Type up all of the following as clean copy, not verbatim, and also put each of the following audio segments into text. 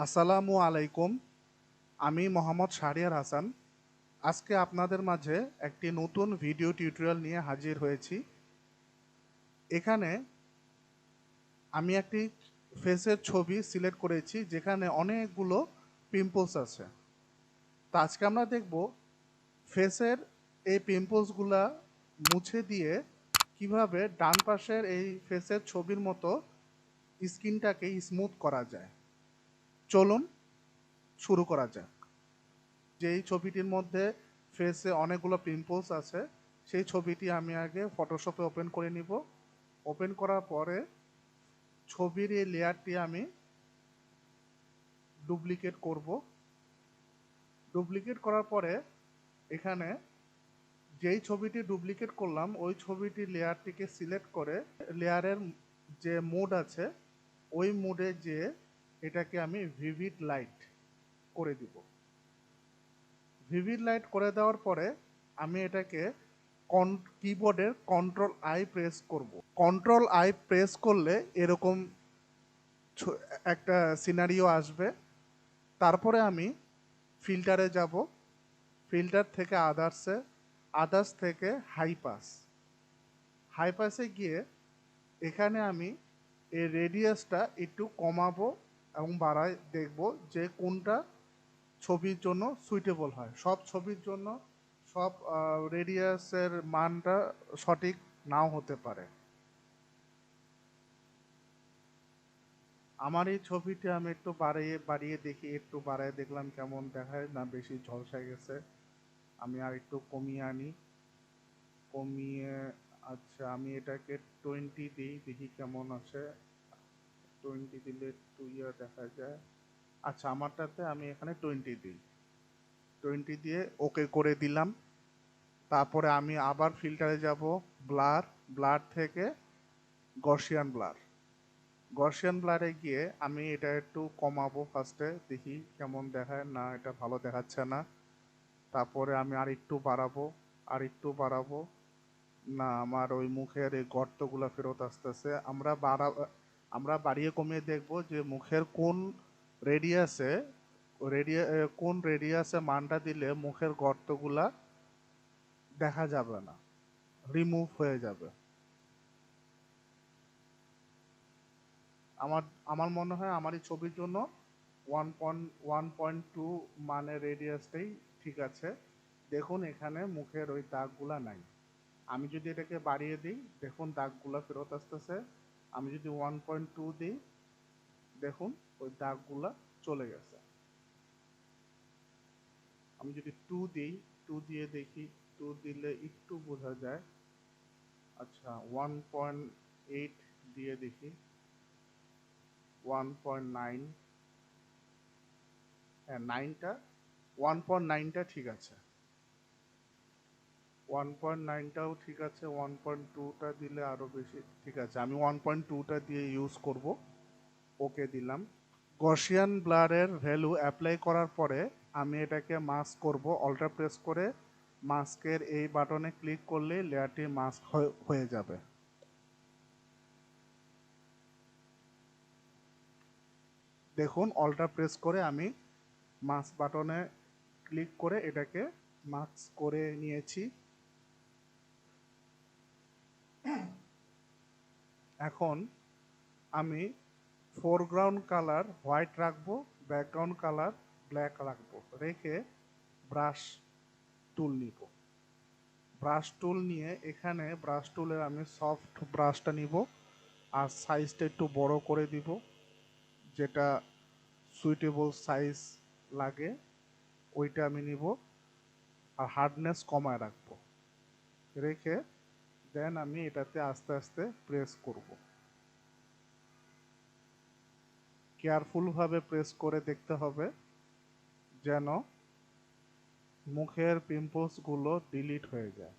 আসসালামু আলাইকুম। আমি মোহাম্মদ শাহরিয়ার হাসান। আজকে আপনাদের মাঝে একটি নতুন ভিডিও টিউটোরিয়াল নিয়ে হাজির হয়েছি। এখানে আমি একটি ফেসের ছবি সিলেক্ট করেছি যেখানে অনেকগুলো পিম্পলস আছে। তো আজকে আমরা দেখব ফেসের এই পিম্পলসগুলা মুছে দিয়ে কিভাবে ডান পাশের এই ফেসের ছবির মতো স্কিনটাকে স্মুথ করা যায়। চলুন শুরু করা যাক। যেই ছবিটির মধ্যে ফেসে অনেকগুলো পিম্পলস আছে সেই ছবিটি আমি আগে ফটোশপে ওপেন করে নিব। ওপেন করার পরে ছবির এই লেয়ারটি আমি ডুপ্লিকেট করব। ডুপ্লিকেট করার পরে এখানে যেই ছবিটি ডুপ্লিকেট করলাম ওই ছবিটির লেয়ারটিকে সিলেক্ট করে লেয়ারের যে মোড আছে ওই মোডে যে এটাকে আমি ভিভিড লাইট করে দিব। ভিভিড লাইট করে দেওয়ার পরে আমি এটাকে কিবোর্ডের কন্ট্রোল আই প্রেস করব। কন্ট্রোল আই প্রেস করলে এরকম একটা সিনারিও আসবে। তারপরে আমি ফিল্টারে যাব, ফিল্টার থেকে আদার্স থেকে হাই পাসে গিয়ে এখানে আমি এই রেডিয়াসটা একটু কমাবো এবং বাড়ায় দেখব যে কোনটা ছবির জন্য সুইটেবল হয়। সব ছবির জন্য সব রেডিয়াসের মানটা সঠিক নাও হতে পারে। আমার এই ছবিটি আমি একটু বাড়িয়ে দেখি, একটু বাড়ায় দেখলাম কেমন দেখায়, না বেশি ঝলসায় গেছে। আমি আর একটু কমিয়ে আনি, কমিয়ে আচ্ছা আমি এটাকে 20 দিই, দেখি কেমন আছে। 20 দিলে একটু দেখা যায়। আচ্ছা আমারটাতে আমি এখানে 20 দিই, 20 দিয়ে ওকে করে দিলাম। তারপরে আমি আবার ফিল্টারে যাব, ব্লার থেকে গসিয়ান ব্লারে গিয়ে আমি এটা একটু কমাবো ফার্স্টে, দেখি কেমন দেখায়, না এটা ভালো দেখাচ্ছে না। তারপরে আমি আর একটু বাড়াবো, না আমার ওই মুখের এই গর্তগুলো ফেরত আসতেছে। আমরা বাড়িয়ে কমিয়ে দেখব যে মুখের রেডিয়াসে কোন রেডিয়াসে মানটা দিলে মুখের গর্তগুলা দেখা যাবে না, রিমুভ হয়ে যাবে। আমার আমার মনে হয় আমার এই ছবির জন্য 1.2 মানে রেডিয়াসটাই ঠিক আছে। দেখুন এখানে মুখের ওই দাগগুলা নাই। আমি যদি এটাকে বাড়িয়ে দিই, দেখুন দাগগুলা ফেরত আসতেছে। আমি যদি 1.2 দিই, দেখুন ওই দাগগুলা চলে গেছে। আমি যদি 2 দিই, 2 দিয়ে দেখি, 2 দিলে একটু বোঝা যায়। আচ্ছা 1.8 দিয়ে দেখি, 1.9, হ্যাঁ 1.9টা ঠিক আছে, 1.9টাও ঠিক আছে। 1.2টা দিলে আরো বেশি ঠিক আছে, আমি 1.2টা দিয়ে ইউজ করব। ওকে দিলাম। গসিয়ান ব্লারের ভ্যালু অ্যাপ্লাই করার পরে আমি এটাকে মাস্ক করব। অল্টার প্রেস করে মাস্কের এই বাটনে ক্লিক করলে লেয়ারটি মাস্ক হয়ে যাবে। দেখুন অল্টার প্রেস করে আমি মাস্ক বাটনে ক্লিক করে এটাকে মাস্ক করে নিয়েছি। এখন আমি ফোরগ্রাউন্ড কালার হোয়াইট রাখবো, ব্যাকগ্রাউন্ড কালার ব্ল্যাক রাখবো, রেখে ব্রাশ টুল নিব। ব্রাশ টুল নিয়ে এখানে ব্রাশ টুলের আমি সফট ব্রাশটা নিব আর সাইজটা একটু বড় করে দিব, যেটা সুইটেবল সাইজ লাগে ওইটা আমি নিব, আর হার্ডনেস কমায় রাখবো, রেখে দেন আমি এটাতে আস্তে আস্তে প্রেস করব। কেয়ারফুলভাবে প্রেস করে দেখতে হবে যেন মুখের পিম্পলসগুলো ডিলিট হয়ে যায়।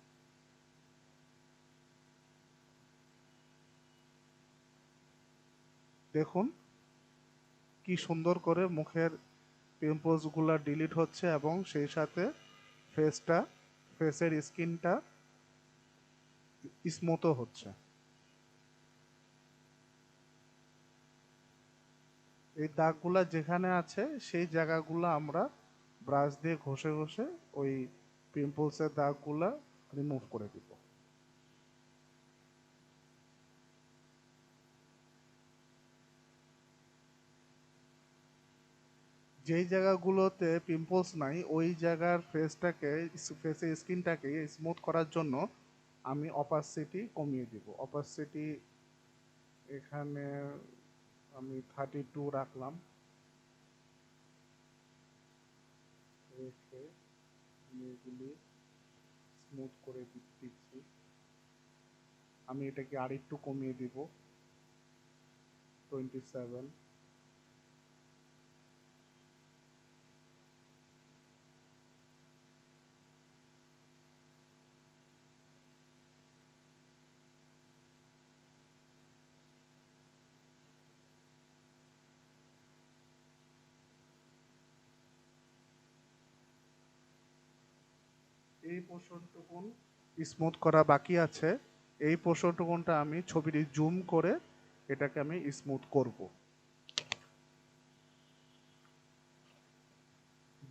দেখুন কি সুন্দর করে মুখের পিম্পলসগুলো ডিলিট হচ্ছে এবং সেই সাথে ফেসের স্কিনটা স্মুথও হচ্ছে। এই দাগগুলা যেখানে আছে সেই জায়গাগুলো আমরা ব্রাশ দিয়ে ঘষে ঘষে ওই পিম্পলসের দাগগুলা রিমুভ করে দিব। যেই জায়গাগুলোতে পিম্পলস নাই ওই জায়গার ফেসের স্কিনটাকে স্মুথ করার জন্য আমি অপাসিটি কমিয়ে দিব। অপাসিটি এখানে আমি 32 রাখলাম, রেখে আমি এগুলি স্মুথ করে দিচ্ছি। আমি এটাকে আরেকটু কমিয়ে দিব 27। এই পোর্শনটুকুন স্মুথ করা বাকি আছে। এই পোর্শনটুকুনটা আমি ছবিটি জুম করে এটাকে আমি স্মুথ করব।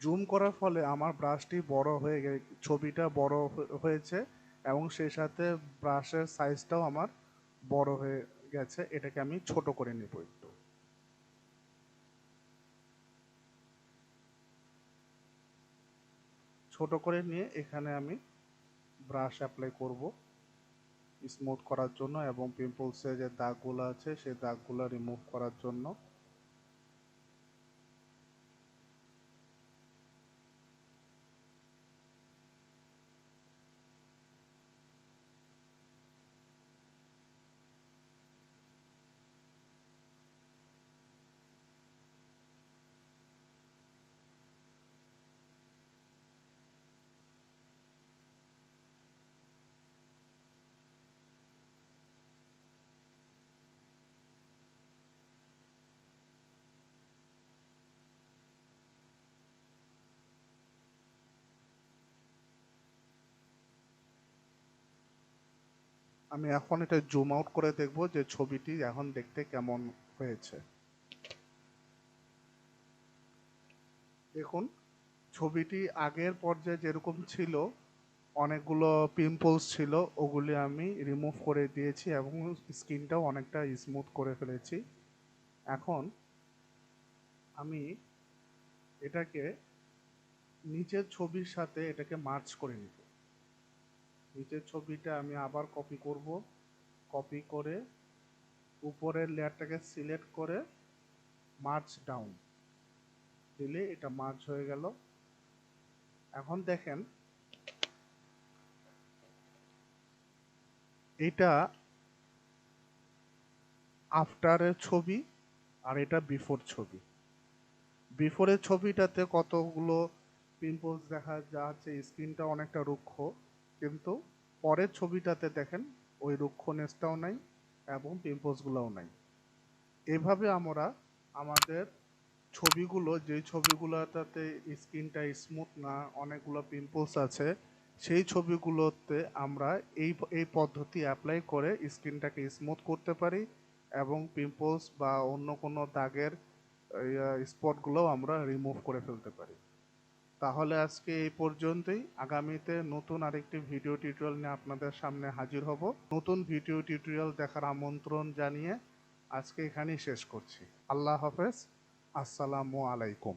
জুম করার ফলে আমার ব্রাশটি বড় হয়ে ছবিটা বড় হয়েছে এবং সেই সাথে ব্রাশের সাইজটাও আমার বড় হয়ে গেছে। এটাকে আমি ছোট করে নেব একটু। ছোট করে নিয়ে এখানে আমি ব্রাশ অ্যাপ্লাই করব স্মুথ করার জন্য এবং পিম্পলসে যে দাগগুলো আছে সেই দাগগুলো রিমুভ করার জন্য। আমি এখন এটা জুম আউট করে দেখব যে ছবিটি এখন দেখতে কেমন হয়েছে। দেখুন ছবিটি আগের পর্যায়ে যেরকম ছিল, অনেকগুলো পিম্পলস ছিল, ওগুলি আমি রিমুভ করে দিয়েছি এবং স্কিনটাও অনেকটা স্মুথ করে ফেলেছি। এখন আমি এটাকে নিচের ছবির সাথে এটাকে মার্চ করে নিব। নিচের ছবিটা আমি আবার কপি করব, কপি করে উপরের লেয়ারটাকে সিলেক্ট করে মার্চ ডাউন দিলে এটা মার্চ হয়ে গেল। এখন দেখেন এটা আফটারের ছবি আর এটা বিফোর ছবি। বিফোরের ছবিটাতে কতগুলো পিম্পলস দেখা যাচ্ছে, স্কিনটা অনেকটা রুক্ষ, কিন্তু পরের ছবিটাতে দেখেন ওই রুক্ষনেসটাও নাই এবং পিম্পলসগুলোও নাই। এভাবে আমরা আমাদের ছবিগুলো, যে ছবিগুলোতে স্কিনটা স্মুথ না, অনেকগুলো পিম্পলস আছে, সেই ছবিগুলোতে আমরা এই এই পদ্ধতি অ্যাপ্লাই করে স্কিনটাকে স্মুথ করতে পারি এবং পিম্পলস বা অন্য কোনো দাগের স্পটগুলোও আমরা রিমুভ করে ফেলতে পারি। তাহলে আজকে এই পর্যন্তই। আগামীতে নতুন আরেকটি ভিডিও টিউটোরিয়াল নিয়ে আপনাদের সামনে হাজির হব। নতুন ভিডিও টিউটোরিয়াল দেখার আমন্ত্রণ জানিয়ে আজকে এখানেই শেষ করছি। আল্লাহ হাফেজ। আসসালামু আলাইকুম।